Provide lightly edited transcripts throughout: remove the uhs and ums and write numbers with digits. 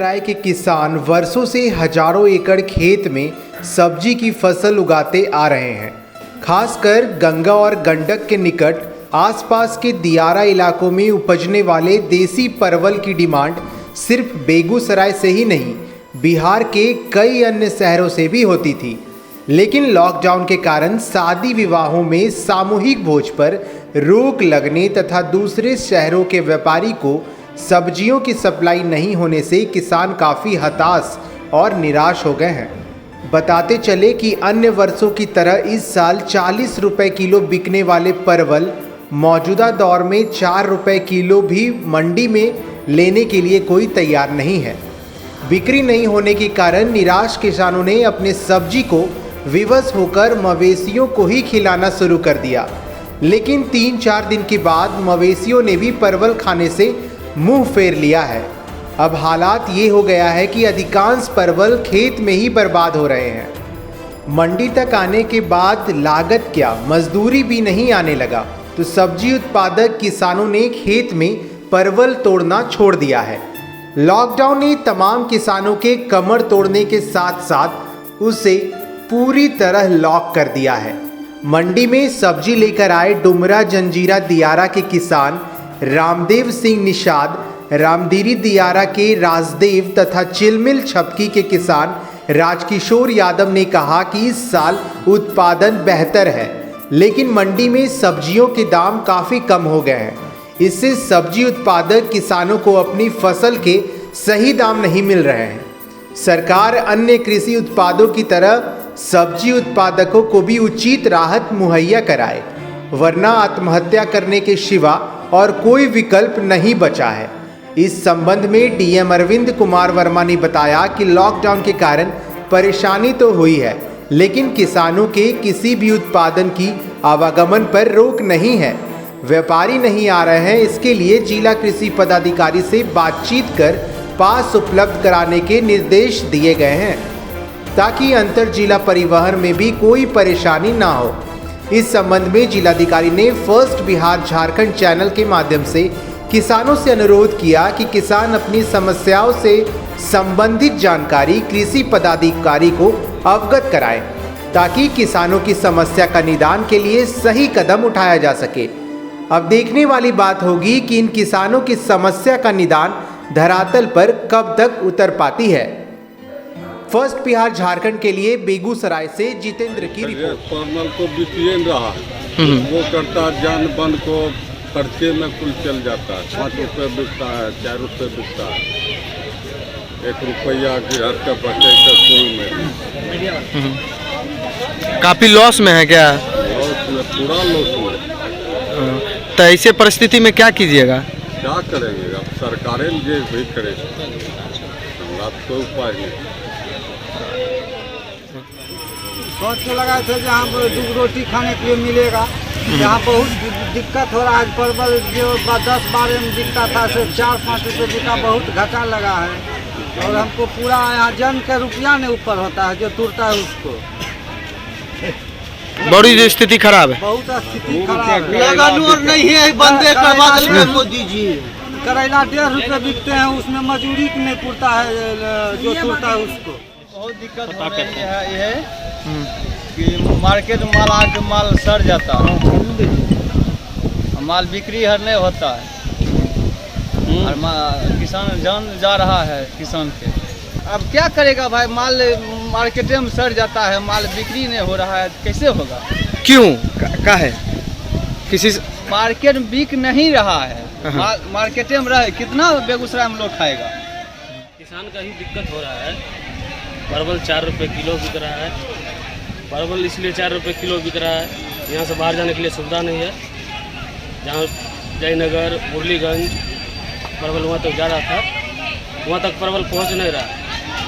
बेगूसराय के किसान वर्षों से हजारों एकड़ खेत में सब्जी की फसल उगाते आ रहे हैं। खासकर गंगा और गंडक के निकट आसपास के दियारा इलाकों में उपजने वाले देसी परवल की डिमांड सिर्फ बेगूसराय से ही नहीं, बिहार के कई अन्य शहरों से भी होती थी। लेकिन लॉकडाउन के कारण शादी विवाहों में सामूहिक भोज पर रोक लगने तथा दूसरे शहरों के व्यापारी को सब्जियों की सप्लाई नहीं होने से किसान काफ़ी हताश और निराश हो गए हैं। बताते चले कि अन्य वर्षों की तरह इस साल 40 रुपये किलो बिकने वाले परवल मौजूदा दौर में 4 रुपये किलो भी मंडी में लेने के लिए कोई तैयार नहीं है। बिक्री नहीं होने के कारण निराश किसानों ने अपने सब्जी को विवश होकर मवेशियों को ही खिलाना शुरू कर दिया। लेकिन 3-4 दिन के बाद मवेशियों ने भी परवल खाने से मुंह फेर लिया है। अब हालात ये हो गया है कि अधिकांश परवल खेत में ही बर्बाद हो रहे हैं। मंडी तक आने के बाद लागत क्या, मजदूरी भी नहीं आने लगा तो सब्जी उत्पादक किसानों ने खेत में परवल तोड़ना छोड़ दिया है। लॉकडाउन ने तमाम किसानों के कमर तोड़ने के साथ साथ उसे पूरी तरह लॉक कर दिया है। मंडी में सब्जी लेकर आए डुमरा जंजीरा दियारा के किसान रामदेव सिंह निषाद, रामदीरी दियारा के राजदेव तथा चिलमिल छपकी के किसान राजकिशोर यादव ने कहा कि इस साल उत्पादन बेहतर है, लेकिन मंडी में सब्जियों के दाम काफ़ी कम हो गए हैं। इससे सब्जी उत्पादक किसानों को अपनी फसल के सही दाम नहीं मिल रहे हैं। सरकार अन्य कृषि उत्पादों की तरह सब्जी उत्पादकों को भी उचित राहत मुहैया कराए, वरना आत्महत्या करने के सिवा और कोई विकल्प नहीं बचा है। इस संबंध में डीएम अरविंद कुमार वर्मा ने बताया कि लॉकडाउन के कारण परेशानी तो हुई है, लेकिन किसानों के किसी भी उत्पादन की आवागमन पर रोक नहीं है। व्यापारी नहीं आ रहे हैं, इसके लिए जिला कृषि पदाधिकारी से बातचीत कर पास उपलब्ध कराने के निर्देश दिए गए हैं, ताकि अंतर जिला परिवहन में भी कोई परेशानी ना हो। इस संबंध में जिलाधिकारी ने फर्स्ट बिहार झारखंड चैनल के माध्यम से किसानों से अनुरोध किया कि किसान अपनी समस्याओं से संबंधित जानकारी कृषि पदाधिकारी को अवगत कराएं, ताकि किसानों की समस्या का निदान के लिए सही कदम उठाया जा सके। अब देखने वाली बात होगी कि इन किसानों की समस्या का निदान धरातल पर कब तक उतर पाती है। फर्स्ट बिहार झारखंड के लिए बेगूसराय से जितेंद्र की रिपोर्ट। परवल को बिकिए रहा है, वो करता जान बंद को खर्चे में कुल चल जाता है। 5 रुपये बिकता है, 4 रुपये बिकता है, 1 रुपया की हद का बचे में। काफी लॉस में है क्या? लॉस में, पूरा लॉस में। तो ऐसे परिस्थिति में क्या कीजिएगा? क्या करेंगे? अब सरकारें ये भी करे, कोई उपाय नहीं। सोच के लगाए थे जहाँ पर 2 रोटी खाने के लिए मिलेगा, यहाँ बहुत दिक्कत हो रहा है। परवल जो 10-12 में बिकता था सिर्फ 4-5 रुपये बिका, बहुत घाटा लगा है। और हमको पूरा यहाँ जन के रुपया नहीं ऊपर होता है, जो तुरता है उसको। बड़ी स्थिति खराब है, बहुत स्थिति खराब है। नहीं है, बंदे करवा देंगे मोदी जी। करेला 1.5 रुपये बिकते हैं, उसमें मजदूरी नहीं पुरता है, जो तुरता है उसको। बहुत दिक्कत हो रही है ये कि मार्केट में माल आके माल सड़ जाता है, माल बिक्री हर नहीं होता है और किसान जान जा रहा है किसान के। अब क्या करेगा भाई, माल मार्केट में सड़ जाता है, माल बिक्री नहीं हो रहा है, कैसे होगा? क्यों का है? किसी मार्केट में बिक नहीं रहा है, मार्केट में रहे कितना बेगूसराय में लोग खाएगा? किसान का ही दिक्कत हो रहा है। परवल 4 रुपये किलो बिक रहा है। परवल इसलिए 4 रुपये किलो बिक रहा है, यहाँ से बाहर जाने के लिए सुविधा नहीं है। जहाँ जयनगर, मुरलीगंज परवल वहाँ तक जा रहा था, वहाँ तक परवल पहुँच नहीं रहा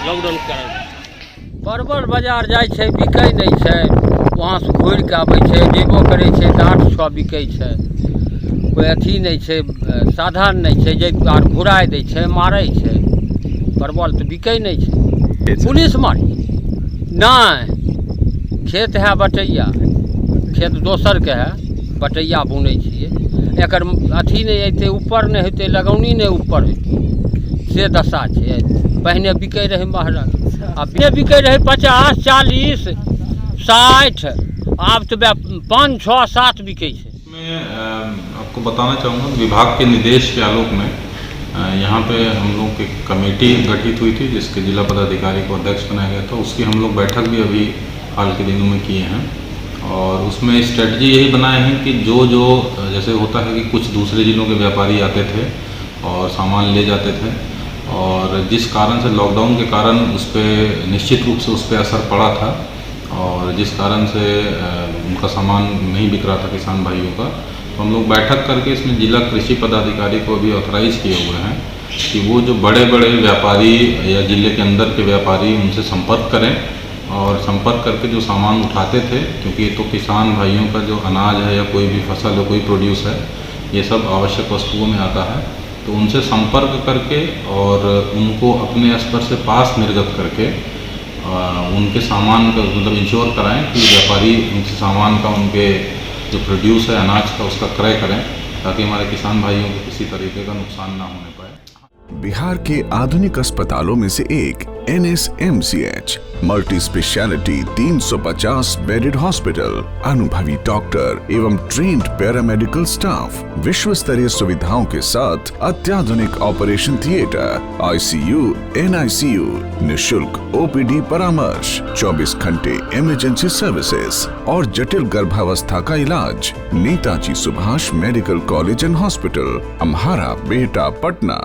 लॉकडाउन के कारण। परवल बाजार जाइ छै, बिकै नहीं छै, वहाँ से घुर के आबै छै, जेबो करै छै तऽ 800 बिकै छै। कोई अथी नहीं छै, साधन नहीं छै, जे आर घुराय दै छै, मारै छै। परवल तऽ बिकै नहीं छै, पुलिस मारी नहीं। खेत है बटैया, खेत दोसर के है, बटैया बुनै छियै। एकर अथी नहीं हेतै, ऊपर नहीं हेतै, लगौनी नहीं ऊपर हेतै, से दशा छै। पहिने बिकै रहै महरक, आ पहिने बिकै रहै 50, 40, 60, आब तो 5, 6, 7 बिकै छै। मैं आपको बताना चाहूँगा विभाग के निर्देश के आलोक में यहाँ पे हम लोग की कमेटी गठित हुई थी, जिसके जिला पदाधिकारी को अध्यक्ष बनाया गया था। उसकी हम लोग बैठक भी अभी हाल के दिनों में किए हैं, और उसमें स्ट्रेटजी यही बनाए हैं कि जो जैसे होता है कि कुछ दूसरे जिलों के व्यापारी आते थे और सामान ले जाते थे, और जिस कारण से लॉकडाउन के कारण उस पर निश्चित रूप से उस पर असर पड़ा था, और जिस कारण से उनका सामान नहीं बिक रहा था किसान भाइयों का, तो हम लोग बैठक करके इसमें जिला कृषि पदाधिकारी को भी ऑथराइज़ किए हुए हैं कि वो जो बड़े बड़े व्यापारी या जिले के अंदर के व्यापारी उनसे संपर्क करें, और संपर्क करके जो सामान उठाते थे, क्योंकि ये तो किसान भाइयों का जो अनाज है या कोई भी फसल है, कोई प्रोड्यूस है, ये सब आवश्यक वस्तुओं में आता है, तो उनसे संपर्क करके और उनको अपने स्तर से पास निर्गत करके उनके सामान का मतलब इंश्योर कराएं कि व्यापारी उनके सामान का, उनके जो प्रोड्यूस है अनाज का, उसका क्रय करें, ताकि हमारे किसान भाइयों को किसी तरीके का नुकसान ना होने पाए। बिहार के आधुनिक अस्पतालों में से एक NSMCH multi speciality 350 bedded hospital, अनुभवी डॉक्टर एवं ट्रेन्ड पैरामेडिकल स्टाफ, विश्व स्तरीय सुविधाओं के साथ अत्याधुनिक ऑपरेशन थिएटर, ICU, NICU, निशुल्क OPD परामर्श, 24 घंटे इमरजेंसी सर्विसेज और जटिल गर्भावस्था का इलाज। Netaji Subhash medical college and hospital, Amhara, Bihta, Patna.